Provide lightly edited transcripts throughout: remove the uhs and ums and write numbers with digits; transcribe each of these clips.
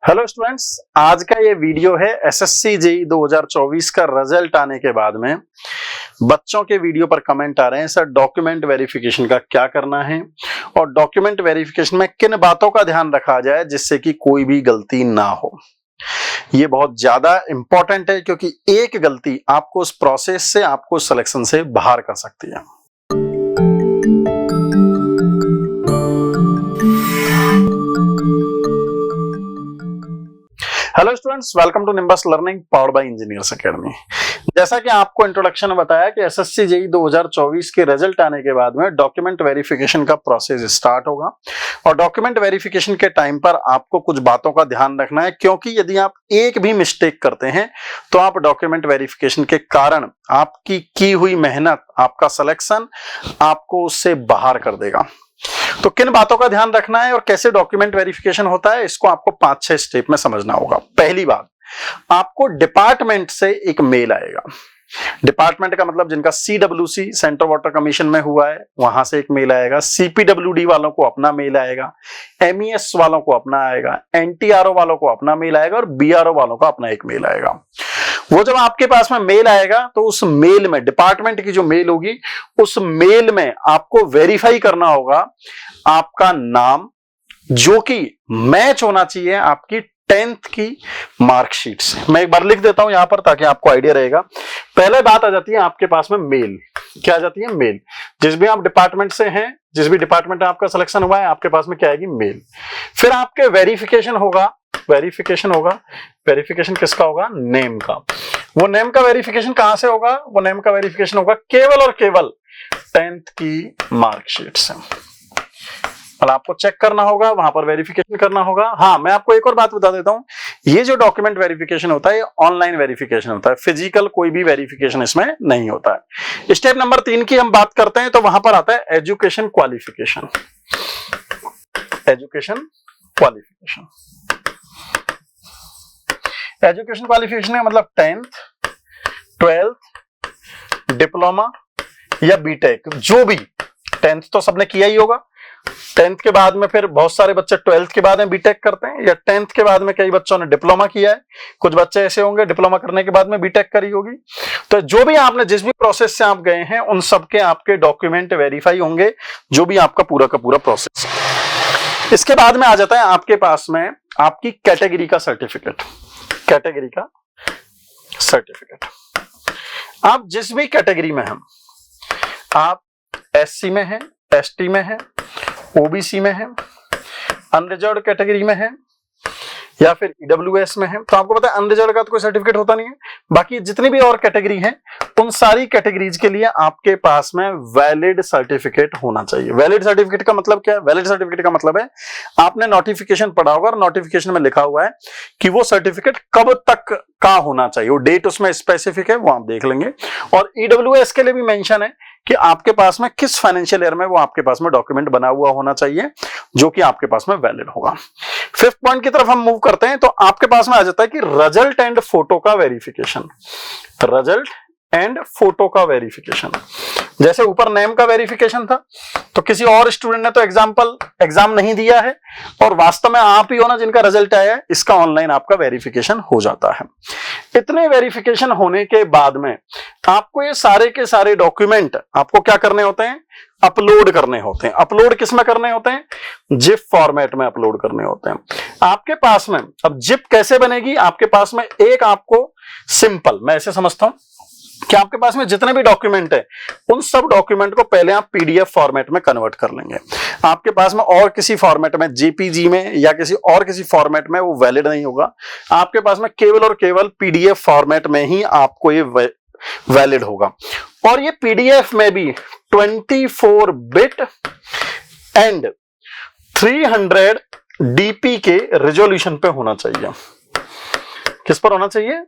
Hello students, आज का ये वीडियो है एसएससी जेईई 2024 का रिजल्ट आने के बाद में बच्चों के वीडियो पर कमेंट आ रहे हैं, सर डॉक्यूमेंट वेरिफिकेशन का क्या करना है और डॉक्यूमेंट वेरिफिकेशन में किन बातों का ध्यान रखा जाए जिससे कि कोई भी गलती ना हो। ये बहुत ज्यादा इंपॉर्टेंट है क्योंकि एक गलती आपको उस प्रोसेस से, आपको सिलेक्शन से बाहर कर सकती है। Hello students, welcome to Nimbus learning powered by engineers academy. जैसा कि आपको इंट्रोडक्शन में बताया कि एसएससी जेईई 2024 के रिजल्ट आने के बाद में डॉक्यूमेंट वेरिफिकेशन का प्रोसेस स्टार्ट होगा और डॉक्यूमेंट वेरिफिकेशन के टाइम पर आपको कुछ बातों का ध्यान रखना है, क्योंकि यदि आप एक भी मिस्टेक करते हैं तो आप डॉक्यूमेंट वेरिफिकेशन के कारण आपकी की हुई मेहनत, आपका सिलेक्शन आपको उससे बाहर कर देगा। तो किन बातों का ध्यान रखना है और कैसे डॉक्यूमेंट वेरिफिकेशन होता है, इसको आपको 5-6 स्टेप में समझना होगा। पहली बात, आपको डिपार्टमेंट से एक मेल आएगा। डिपार्टमेंट का मतलब जिनका CWC सेंट्रल वाटर कमीशन में हुआ है वहां से एक मेल आएगा, CPWD वालों को अपना मेल आएगा, MES वालों को अपना आएगा, NTRO वालों को अपना मेल आएगा और BRO वालों का अपना एक मेल आएगा। वो जब आपके पास में मेल आएगा तो उस मेल में, डिपार्टमेंट की जो मेल होगी उस मेल में आपको वेरीफाई करना होगा आपका नाम, जो कि मैच होना चाहिए आपकी 10th की मार्कशीट से। मैं एक बार लिख देता हूं यहां पर ताकि आपको आइडिया रहेगा। पहले बात आ जाती है आपके पास में मेल। क्या आ जाती है? मेल। जिस भी आप डिपार्टमेंट से हैं, जिस भी डिपार्टमेंट में आपका सिलेक्शन हुआ है, आपके पास में क्या आएगी? मेल। फिर आपके वेरिफिकेशन होगा। वेरिफिकेशन किसका होगा? नेम का। वो नेम का वेरिफिकेशन कहां से होगा? वो नेम का वेरिफिकेशन होगा केवल और केवल 10th की मार्कशीट से। और आपको चेक करना होगा, वहां पर वेरिफिकेशन करना होगा। हाँ, मैं आपको एक और बात बता देता हूं, ये जो डॉक्यूमेंट वेरिफिकेशन होता है ऑनलाइन वेरिफिकेशन होता है, फिजिकल कोई भी वेरिफिकेशन इसमें नहीं होता है। स्टेप नंबर 3 की हम बात करते हैं तो वहां पर आता है एजुकेशन क्वालिफिकेशन। एजुकेशन क्वालिफिकेशन का मतलब 10th, 12th, डिप्लोमा या बीटेक, जो भी। 10th तो सबने किया ही होगा। 10th के बाद में फिर बहुत सारे बच्चे 12th के बाद में बीटेक करते हैं, या 10th के बाद में कई बच्चों ने डिप्लोमा किया है। कुछ बच्चे ऐसे होंगे डिप्लोमा करने के बाद में बीटेक करी होगी। तो जो भी आपने, जिस भी प्रोसेस से आप गए हैं, उन सबके आपके डॉक्यूमेंट वेरीफाई होंगे, जो भी आपका पूरा का पूरा प्रोसेस। इसके बाद में आ जाता है आपके पास में आपकी कैटेगरी का सर्टिफिकेट। कैटेगरी का सर्टिफिकेट, आप जिस भी कैटेगरी में हैं, आप SC में हैं, ST में हैं, OBC में है, अनरिजर्व्ड कैटेगरी में है, या फिर EWS में है। तो आपको पता है अनरिजर्व्ड का तो कोई सर्टिफिकेट होता नहीं है। बाकी जितनी भी और कैटेगरी हैं, उन सारी कैटेगरीज के लिए आपके पास में वैलिड सर्टिफिकेट होना चाहिए। वैलिड सर्टिफिकेट का मतलब क्या है? वैलिड सर्टिफिकेट का मतलब है, आपने नोटिफिकेशन पढ़ा होगा और नोटिफिकेशन में लिखा हुआ है कि वो सर्टिफिकेट कब तक का होना चाहिए, वो डेट उसमें स्पेसिफिक है, वो आप देख लेंगे। और EWS के लिए भी मेंशन है कि आपके पास में किस फाइनेंशियल ईयर में वो आपके पास में डॉक्यूमेंट बना हुआ होना चाहिए, जो कि आपके पास में वैलिड होगा। 5th पॉइंट की तरफ हम मूव करते हैं तो आपके पास में आ जाता है कि रिजल्ट एंड फोटो का वेरिफिकेशन। रिजल्ट एंड फोटो का वेरिफिकेशन, जैसे ऊपर नेम का वेरिफिकेशन था, तो किसी और स्टूडेंट ने तो एग्जाम नहीं दिया है और वास्तव में आप ही हो ना जिनका रिजल्ट आया है, इसका ऑनलाइन आपका वेरिफिकेशन हो जाता है। इतने वेरिफिकेशन होने के बाद में आपको ये सारे के सारे डॉक्यूमेंट आपको क्या करने होते हैं? अपलोड करने होते हैं। अपलोड किस में करने होते हैं? जिप फॉर्मेट में अपलोड करने होते हैं। आपके पास में अब जिप कैसे बनेगी? आपके पास में एक आपको सिंपल, मैं ऐसे समझता हूं कि आपके पास में जितने भी डॉक्यूमेंट है, उन सब डॉक्यूमेंट को पहले आप PDF फॉर्मेट में कन्वर्ट कर लेंगे। आपके पास में और किसी फॉर्मेट में, JPG में या किसी फॉर्मेट में वो वैलिड नहीं होगा। आपके पास में केवल और केवल PDF फॉर्मेट में ही आपको ये वैलिड होगा। और ये PDF में भी 24 बिट एंड 300 DP के रेजोल्यूशन पे होना चाहिए। किस पर होना चाहिए?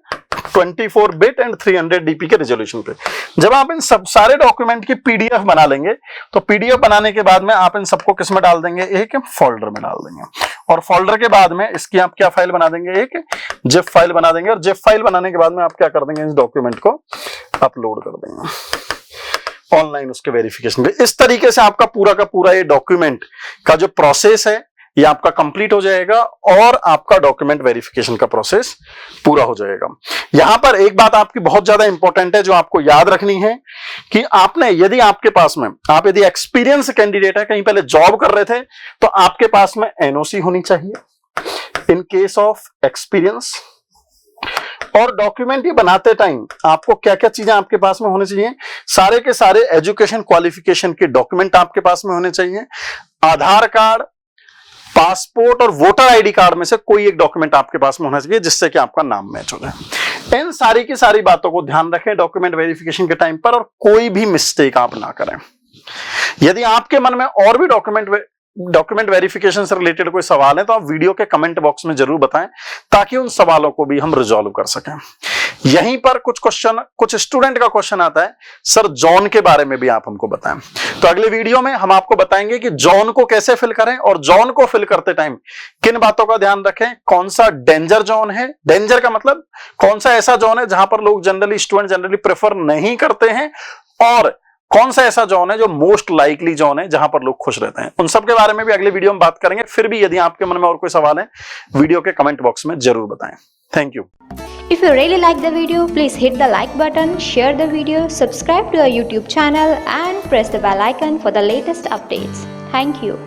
24 बिट एंड 300 DP के रेजोल्यूशन पे। जब आप इन सब सारे डॉक्यूमेंट की PDF बना लेंगे तो PDF बनाने के बाद में आप इन सबको किस में डाल देंगे? एक फोल्डर में डाल देंगे। और फोल्डर के बाद में इसकी आप क्या फाइल बना देंगे? एक जिप फाइल बना देंगे। और जिप फाइल बनाने के बाद में आप क्या कर देंगे? इस डॉक्यूमेंट को अपलोड कर देंगे ऑनलाइन उसके वेरिफिकेशन पे। इस तरीके से आपका पूरा का पूरा ये डॉक्यूमेंट का जो प्रोसेस है ये आपका कंप्लीट हो जाएगा और आपका डॉक्यूमेंट वेरिफिकेशन का प्रोसेस पूरा हो जाएगा। यहां पर एक बात आपकी बहुत ज्यादा इंपॉर्टेंट है जो आपको याद रखनी है कि आपने यदि आपके पास में आप यदि एक्सपीरियंस कैंडिडेट है, कहीं पहले जॉब कर रहे थे, तो आपके पास में एनओसी होनी चाहिए इन केस ऑफ एक्सपीरियंस। और डॉक्यूमेंट ये बनाते टाइम आपको क्या क्या चीजें आपके पास में होने चाहिए, सारे के सारे एजुकेशन क्वालिफिकेशन के डॉक्यूमेंट आपके पास में होने चाहिए। आधार कार्ड, पासपोर्ट और वोटर आईडी कार्ड में से कोई एक डॉक्यूमेंट आपके पास में होना चाहिए जिससे कि आपका नाम मैच हो जाए। इन सारी की सारी बातों को ध्यान रखें डॉक्यूमेंट वेरिफिकेशन के टाइम पर, और कोई भी मिस्टेक आप ना करें। यदि आपके मन में और भी डॉक्यूमेंट वेरिफिकेशन से रिलेटेड कोई सवाल है तो आप वीडियो के कमेंट बॉक्स में जरूर बताएं ताकि उन सवालों को भी हम रिजॉल्व कर सकें। यहीं पर कुछ स्टूडेंट का क्वेश्चन आता है, सर जॉन के बारे में भी आप हमको बताएं। तो अगले वीडियो में हम आपको बताएंगे कि जॉन को कैसे फिल करें और जॉन को फिल करते टाइम किन बातों का ध्यान रखें, कौन सा डेंजर जॉन है, डेंजर का मतलब कौन सा ऐसा जॉन है जहां पर लोग स्टूडेंट जनरली प्रेफर नहीं करते हैं, और कौन सा ऐसा जॉन है जो मोस्ट लाइकली जॉन है जहां पर लोग खुश रहते हैं। उन सब के बारे में भी अगले वीडियो में बात करेंगे। फिर भी यदि आपके मन में और कोई सवाल है वीडियो के कमेंट बॉक्स में जरूर बताएं। Thank you. If you really like the video, please hit the like button, share the video, subscribe to our YouTube channel and press the bell icon for the latest updates. Thank you.